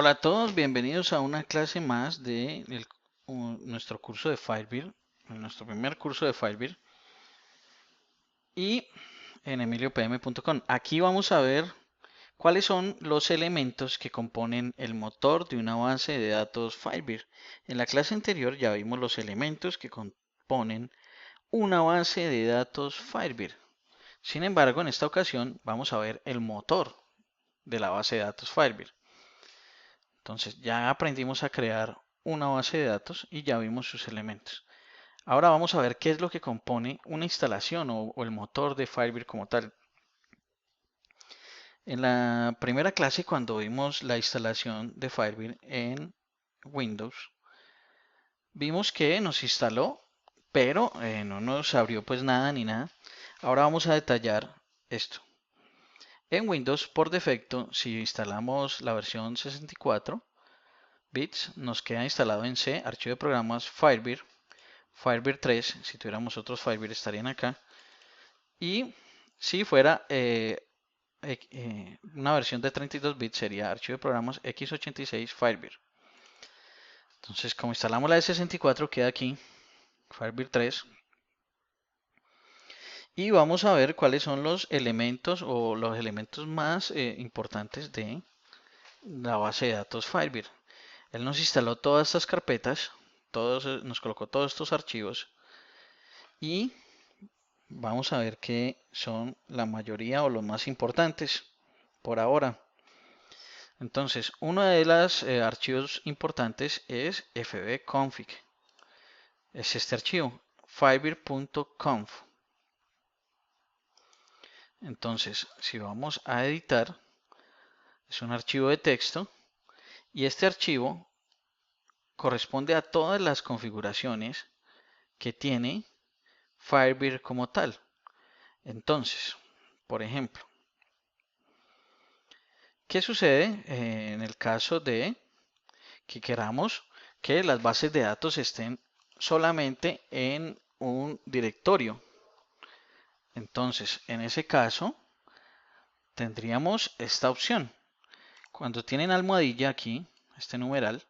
Hola a todos, bienvenidos a una clase más de nuestro curso de Firebird, nuestro primer curso de Firebird y en emiliopm.com. Aquí vamos a ver cuáles son los elementos que componen el motor de una base de datos Firebird. En la clase anterior ya vimos los elementos que componen una base de datos Firebird. Sin embargo, en esta ocasión vamos a ver el motor de la base de datos Firebird. Entonces ya aprendimos a crear una base de datos y ya vimos sus elementos. Ahora vamos a ver qué es lo que compone una instalación o el motor de Firebird como tal. En la primera clase, cuando vimos la instalación de Firebird en Windows, vimos que nos instaló, pero no nos abrió pues nada ni nada. Ahora vamos a detallar esto. En Windows, por defecto, si instalamos la versión 64 bits, nos queda instalado en C, archivo de programas Firebird, Firebird 3, si tuviéramos otros Firebird estarían acá. Y si fuera una versión de 32 bits sería archivo de programas x86 Firebird. Entonces, como instalamos la de 64, queda aquí Firebird 3. Y vamos a ver cuáles son los elementos o los elementos más importantes de la base de datos Firebird. Él nos instaló todas estas carpetas, nos colocó todos estos archivos y vamos a ver qué son la mayoría o los más importantes por ahora. Entonces, uno de los archivos importantes es fbconfig. Es este archivo, firebird.conf. Entonces, si vamos a editar, es un archivo de texto y este archivo corresponde a todas las configuraciones que tiene Firebird como tal. Entonces, por ejemplo, ¿qué sucede en el caso de que queramos que las bases de datos estén solamente en un directorio? Entonces, en ese caso, tendríamos esta opción. Cuando tienen almohadilla aquí, este numeral,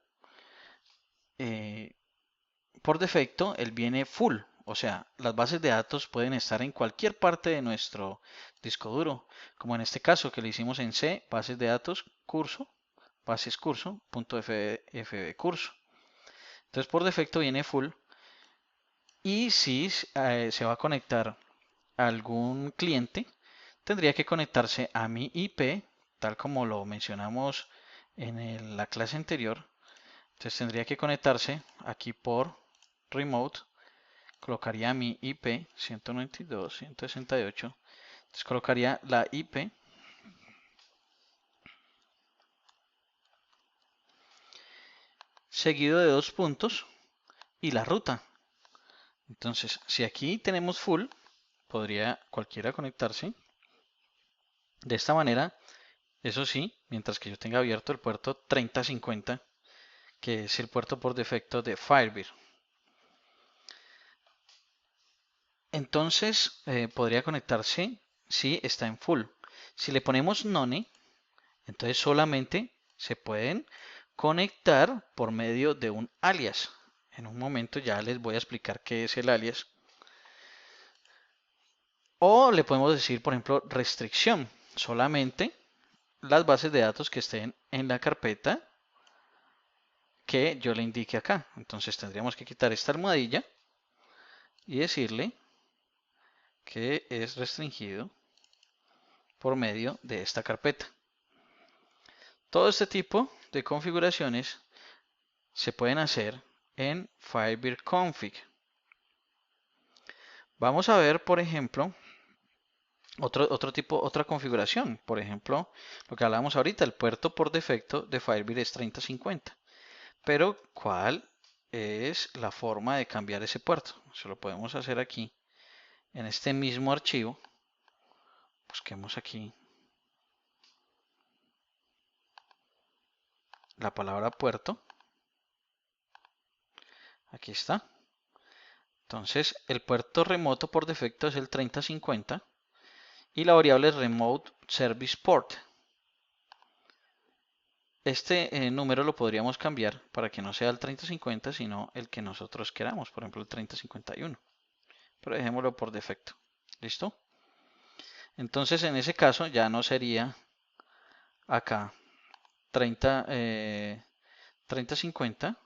eh, por defecto, él viene full. O sea, las bases de datos pueden estar en cualquier parte de nuestro disco duro, como en este caso que le hicimos en C, bases de datos, curso, bases curso, punto fb curso. Entonces, por defecto viene full. Y si se va a conectar a algún cliente, tendría que conectarse a mi IP, tal como lo mencionamos en la clase anterior. Entonces tendría que conectarse aquí por remote, colocaría mi IP 192.168, entonces colocaría la IP seguido de dos puntos y la ruta. Entonces, si aquí tenemos full, podría cualquiera conectarse de esta manera. Eso sí, mientras que yo tenga abierto el puerto 3050, que es el puerto por defecto de Firebird. Entonces podría conectarse si está en full. Si le ponemos none, entonces solamente se pueden conectar por medio de un alias. En un momento ya les voy a explicar qué es el alias. O le podemos decir, por ejemplo, restricción. Solamente las bases de datos que estén en la carpeta que yo le indique acá. Entonces tendríamos que quitar esta almohadilla y decirle que es restringido por medio de esta carpeta. Todo este tipo de configuraciones se pueden hacer en Firebird Config. Vamos a ver, por ejemplo, otra configuración. Por ejemplo, lo que hablábamos ahorita, el puerto por defecto de Firebird es 3050. Pero, ¿cuál es la forma de cambiar ese puerto? Se lo podemos hacer aquí, en este mismo archivo. Busquemos aquí la palabra puerto. Aquí está. Entonces, el puerto remoto por defecto es el 3050 y la variable es remote service port. este número lo podríamos cambiar para que no sea el 3050, sino el que nosotros queramos, por ejemplo el 3051. Pero dejémoslo por defecto. ¿Listo? Entonces en ese caso ya no sería acá 3050,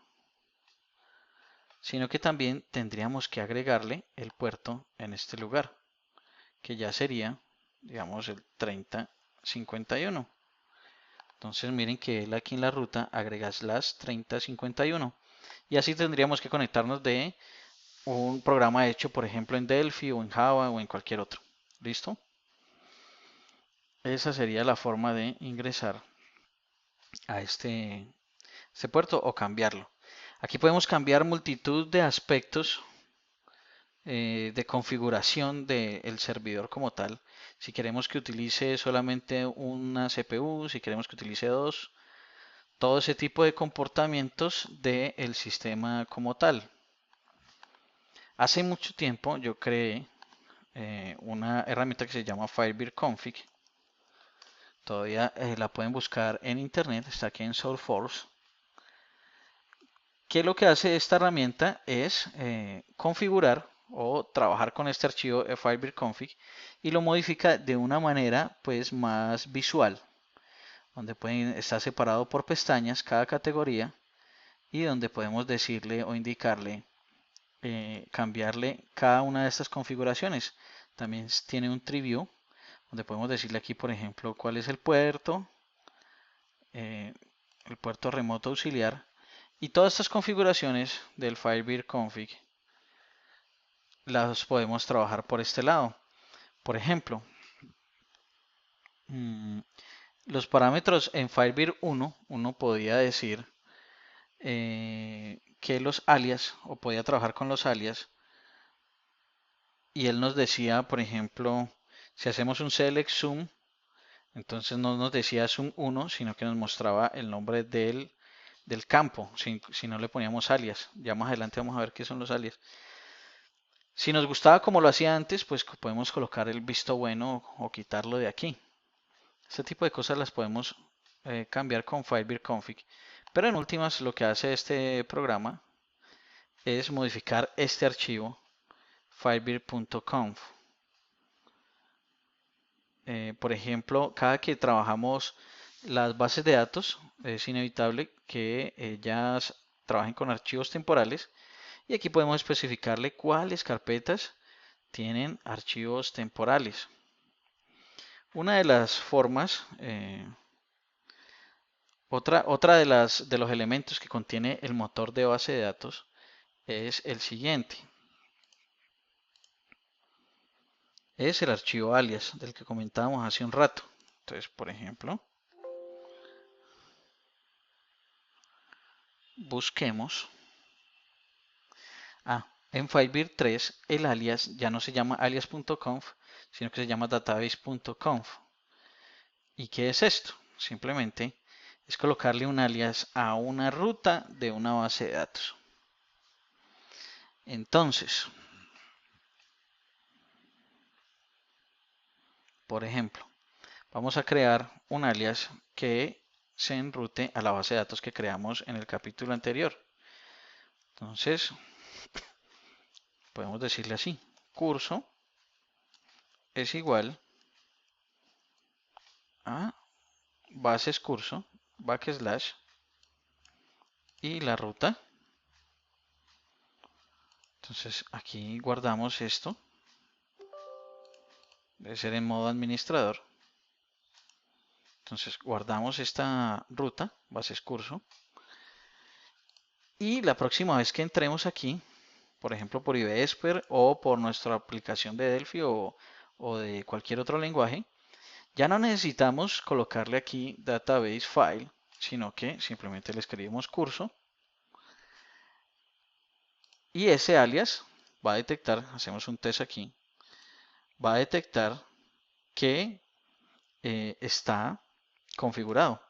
sino que también tendríamos que agregarle el puerto en este lugar, que ya sería, digamos, el 3051. Entonces miren que él aquí en la ruta agrega slash 3051. Y así tendríamos que conectarnos de un programa hecho, por ejemplo, en Delphi o en Java o en cualquier otro. ¿Listo? Esa sería la forma de ingresar a este puerto o cambiarlo. Aquí podemos cambiar multitud de aspectos de configuración del servidor como tal. Si queremos que utilice solamente una CPU, si queremos que utilice dos, todo ese tipo de comportamientos del sistema como tal. Hace mucho tiempo yo creé una herramienta que se llama Firebird Config. Todavía la pueden buscar en internet, está aquí en SourceForge. Que lo que hace esta herramienta es configurar o trabajar con este archivo Firebird Config y lo modifica de una manera pues más visual, donde estar separado por pestañas cada categoría y donde podemos decirle o indicarle, cambiarle cada una de estas configuraciones. También tiene un tree view donde podemos decirle aquí, por ejemplo, cuál es el puerto remoto auxiliar, y todas estas configuraciones del Firebird Config las podemos trabajar por este lado. Por ejemplo, los parámetros en Firebird 1, uno podía decir que los alias, o podía trabajar con los alias, y él nos decía, por ejemplo, si hacemos un select zoom, entonces no nos decía zoom 1, sino que nos mostraba el nombre del campo, si no le poníamos alias. Ya más adelante vamos a ver qué son los alias. Si nos gustaba como lo hacía antes, pues podemos colocar el visto bueno o quitarlo de aquí. Este tipo de cosas las podemos cambiar con Firebird Config. Pero en últimas lo que hace este programa es modificar este archivo firebird.conf. Por ejemplo, cada que trabajamos las bases de datos, es inevitable que ellas trabajen con archivos temporales y aquí podemos especificarle cuáles carpetas tienen archivos temporales. Una de las formas, otra de los elementos que contiene el motor de base de datos es el siguiente. Es el archivo alias del que comentábamos hace un rato. Entonces, por ejemplo, busquemos. En Firebird 3 el alias ya no se llama alias.conf, sino que se llama database.conf. ¿Y qué es esto? Simplemente es colocarle un alias a una ruta de una base de datos. Entonces, por ejemplo, vamos a crear un alias que se enrute a la base de datos que creamos en el capítulo anterior. Entonces, podemos decirle así, curso es igual a bases curso, backslash, y la ruta. Entonces aquí guardamos esto, debe ser en modo administrador. Entonces guardamos esta ruta, bases curso, y la próxima vez que entremos aquí, por ejemplo por IBESPER o por nuestra aplicación de Delphi o de cualquier otro lenguaje, ya no necesitamos colocarle aquí database file, sino que simplemente le escribimos curso y ese alias va a detectar, hacemos un test aquí, va a detectar que está configurado.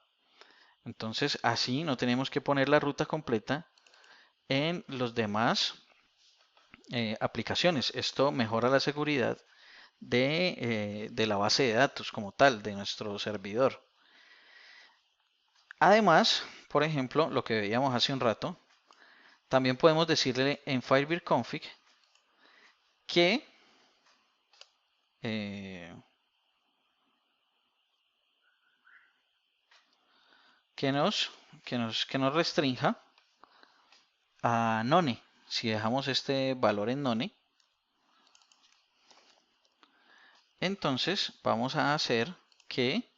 Entonces así no tenemos que poner la ruta completa en los demás aplicaciones. Esto mejora la seguridad de la base de datos como tal, de nuestro servidor. Además, por ejemplo, lo que veíamos hace un rato, también podemos decirle en Firebird config que, eh, que nos restrinja a none. Si dejamos este valor en none, entonces vamos a hacer que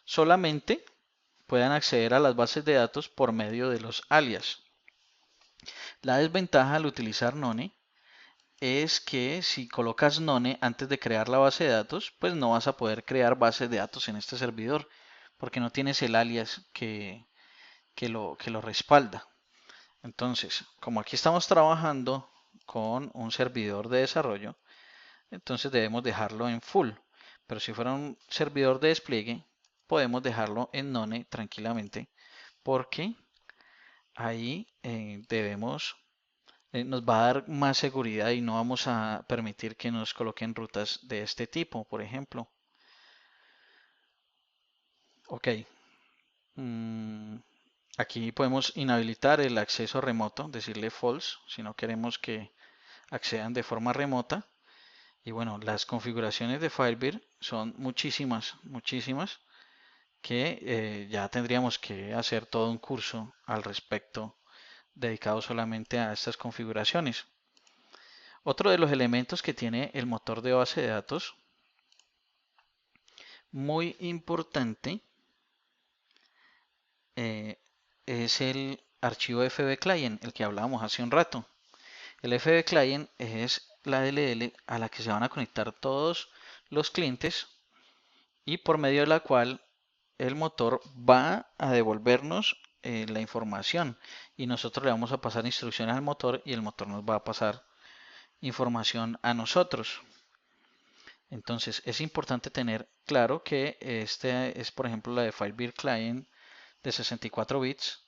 solamente puedan acceder a las bases de datos por medio de los alias. La desventaja al utilizar none es que si colocas none antes de crear la base de datos, pues no vas a poder crear bases de datos en este servidor, porque no tienes el alias que lo respalda. Entonces, como aquí estamos trabajando con un servidor de desarrollo, entonces debemos dejarlo en full. Pero si fuera un servidor de despliegue, podemos dejarlo en none tranquilamente, porque ahí nos va a dar más seguridad y no vamos a permitir que nos coloquen rutas de este tipo, por ejemplo. Ok. mm, Aquí podemos inhabilitar el acceso remoto, decirle false, si no queremos que accedan de forma remota. Y bueno, las configuraciones de Firebird son muchísimas, muchísimas, que ya tendríamos que hacer todo un curso al respecto dedicado solamente a estas configuraciones. Otro de los elementos que tiene el motor de base de datos, muy importante, eh, es el archivo FB Client, el que hablábamos hace un rato. El FB Client es la DLL a la que se van a conectar todos los clientes y por medio de la cual el motor va a devolvernos la información y nosotros le vamos a pasar instrucciones al motor y el motor nos va a pasar información a nosotros. Entonces es importante tener claro que este es, por ejemplo, la de Firebird Client de 64 bits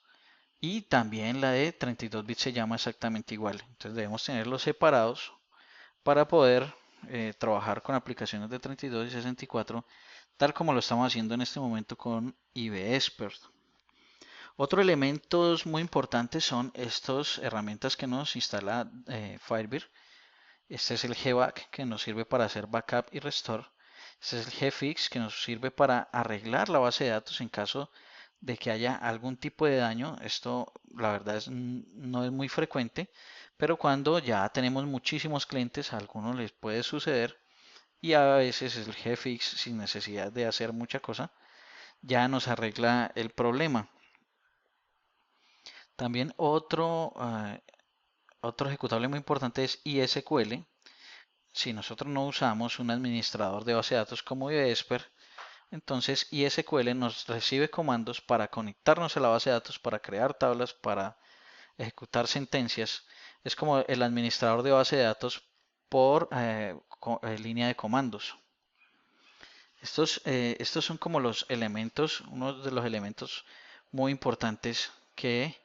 y también la de 32 bits se llama exactamente igual. Entonces debemos tenerlos separados para poder trabajar con aplicaciones de 32 y 64 tal como lo estamos haciendo en este momento con IBExpert. Otros elementos muy importantes son estas herramientas que nos instala Firebird. Este es el gback que nos sirve para hacer backup y restore. Este es el gfix que nos sirve para arreglar la base de datos en caso de que haya algún tipo de daño. Esto la verdad no es muy frecuente, pero cuando ya tenemos muchísimos clientes a algunos les puede suceder y a veces el gfix sin necesidad de hacer mucha cosa ya nos arregla el problema. También otro ejecutable muy importante es ISQL. Si nosotros no usamos un administrador de base de datos como IBExpert, entonces ISQL nos recibe comandos para conectarnos a la base de datos, para crear tablas, para ejecutar sentencias. Es como el administrador de base de datos por línea de comandos. Estos son como los elementos, uno de los elementos muy importantes que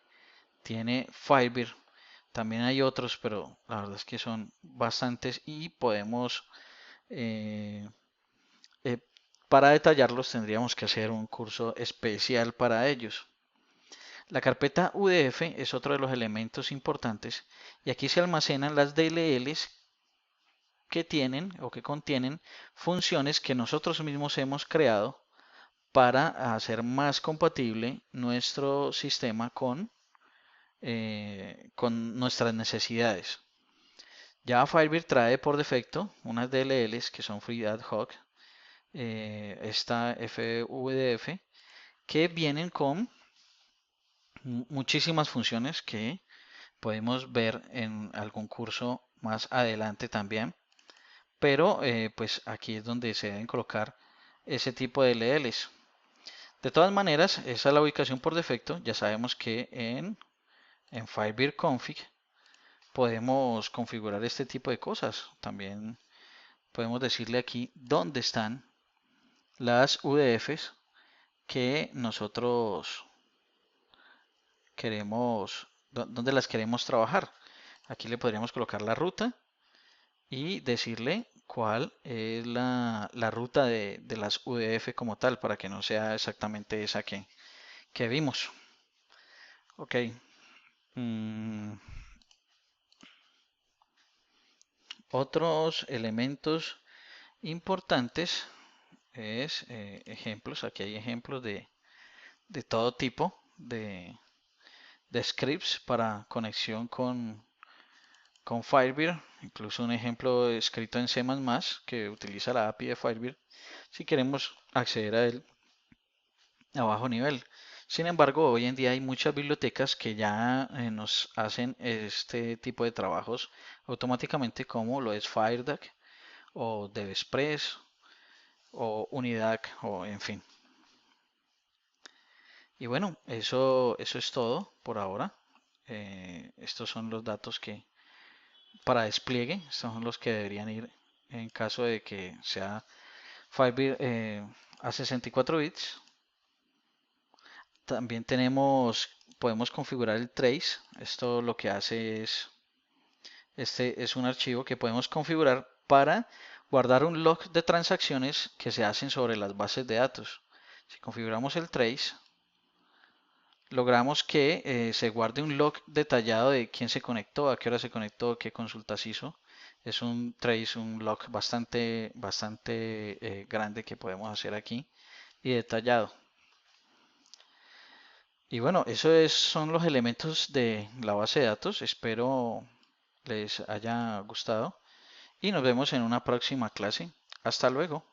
tiene Firebird. También hay otros, pero la verdad es que son bastantes y podemos, eh, eh, para detallarlos tendríamos que hacer un curso especial para ellos. La carpeta UDF es otro de los elementos importantes y aquí se almacenan las DLLs que tienen o que contienen funciones que nosotros mismos hemos creado para hacer más compatible nuestro sistema con nuestras necesidades. Ya Firebird trae por defecto unas DLLs que son free ad hoc, esta FVDF, que vienen con muchísimas funciones que podemos ver en algún curso más adelante también. Pero pues aquí es donde se deben colocar ese tipo de DLLs. De todas maneras, esa es la ubicación por defecto. Ya sabemos que en Firebird config podemos configurar este tipo de cosas. También podemos decirle aquí dónde están las UDFs que nosotros queremos, dónde las queremos trabajar. Aquí le podríamos colocar la ruta y decirle cuál es la ruta de las UDF como tal para que no sea exactamente esa que vimos. Ok. mm, Otros elementos importantes es ejemplos. Aquí hay ejemplos de todo tipo de scripts para conexión con Firebird. Incluso un ejemplo escrito en C++ que utiliza la API de Firebird si queremos acceder a él a bajo nivel. Sin embargo, hoy en día hay muchas bibliotecas que ya nos hacen este tipo de trabajos automáticamente, como lo es FireDAC o DevExpress o Unidac o en fin. Y bueno, eso es todo por ahora. Estos son los datos que para despliegue, estos son los que deberían ir en caso de que sea Firebird a 64 bits. También podemos configurar el trace. Esto lo que hace es, este es un archivo que podemos configurar para guardar un log de transacciones que se hacen sobre las bases de datos. Si configuramos el trace, logramos que se guarde un log detallado de quién se conectó, a qué hora se conectó, qué consultas hizo. Es un trace, un log bastante grande que podemos hacer aquí y detallado. Y bueno, son los elementos de la base de datos. Espero les haya gustado y nos vemos en una próxima clase. Hasta luego.